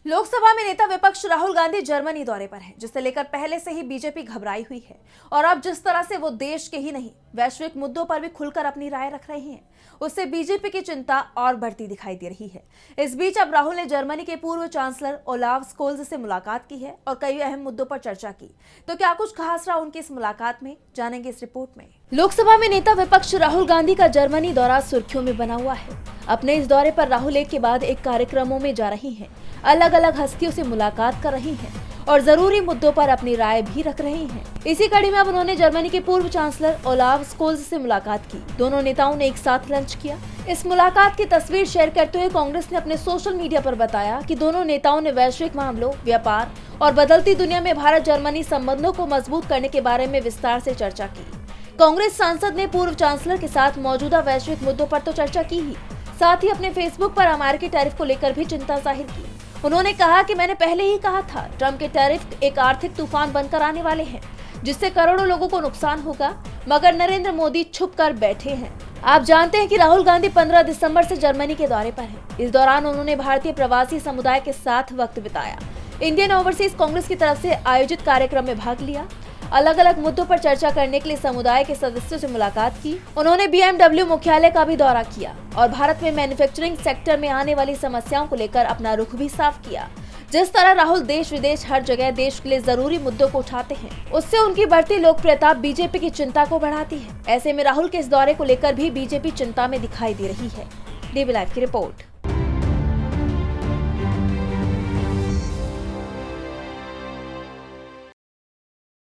लोकसभा में नेता विपक्ष राहुल गांधी जर्मनी दौरे पर हैं, जिसे लेकर पहले से ही बीजेपी घबराई हुई है और अब जिस तरह से वो देश के ही नहीं वैश्विक मुद्दों पर भी खुलकर अपनी राय रख रहे हैं, उससे बीजेपी की चिंता और बढ़ती दिखाई दे रही है। इस बीच अब राहुल ने जर्मनी के पूर्व चांसलर ओलाफ स्कोल्ज से मुलाकात की है और कई अहम मुद्दों पर चर्चा की। तो क्या कुछ खास रहा उनकी इस मुलाकात में, जानेंगे इस रिपोर्ट में। लोकसभा में नेता विपक्ष राहुल गांधी का जर्मनी दौरा सुर्खियों में बना हुआ है। अपने इस दौरे पर राहुल एक के बाद एक कार्यक्रमों में जा रही हैं, अलग अलग हस्तियों से मुलाकात कर रही हैं और जरूरी मुद्दों पर अपनी राय भी रख रही हैं। इसी कड़ी में अब उन्होंने जर्मनी के पूर्व चांसलर ओलाफ स्कोल्ज से मुलाकात की। दोनों नेताओं ने एक साथ लंच किया। इस मुलाकात की तस्वीर शेयर करते हुए कांग्रेस ने अपने सोशल मीडिया पर बताया कि दोनों नेताओं ने वैश्विक मामलों, व्यापार और बदलती दुनिया में भारत जर्मनी संबंधों को मजबूत करने के बारे में विस्तार से चर्चा की। कांग्रेस सांसद ने पूर्व चांसलर के साथ मौजूदा वैश्विक मुद्दों पर तो चर्चा की ही, साथ ही अपने फेसबुक पर अमेरिकी टैरिफ को लेकर भी चिंता जाहिर की। उन्होंने कहा कि मैंने पहले ही कहा था, ट्रंप के टैरिफ एक आर्थिक तूफान बनकर आने वाले हैं, जिससे करोड़ों लोगों को नुकसान होगा, मगर नरेंद्र मोदी छुप कर बैठे हैं। आप जानते हैं कि राहुल गांधी 15 दिसंबर से जर्मनी के दौरे पर हैं। इस दौरान उन्होंने भारतीय प्रवासी समुदाय के साथ वक्त बिताया, इंडियन ओवरसीज कांग्रेस की तरफ से आयोजित कार्यक्रम में भाग लिया, अलग अलग मुद्दों पर चर्चा करने के लिए समुदाय के सदस्यों से मुलाकात की। उन्होंने BMW मुख्यालय का भी दौरा किया और भारत में मैन्युफैक्चरिंग सेक्टर में आने वाली समस्याओं को लेकर अपना रुख भी साफ किया। जिस तरह राहुल देश विदेश हर जगह देश के लिए जरूरी मुद्दों को उठाते हैं, उससे उनकी बढ़ती लोकप्रियता बीजेपी की चिंता को बढ़ाती है। ऐसे में राहुल के इस दौरे को लेकर भी बीजेपी चिंता में दिखाई दे रही है। DB लाइव की रिपोर्ट।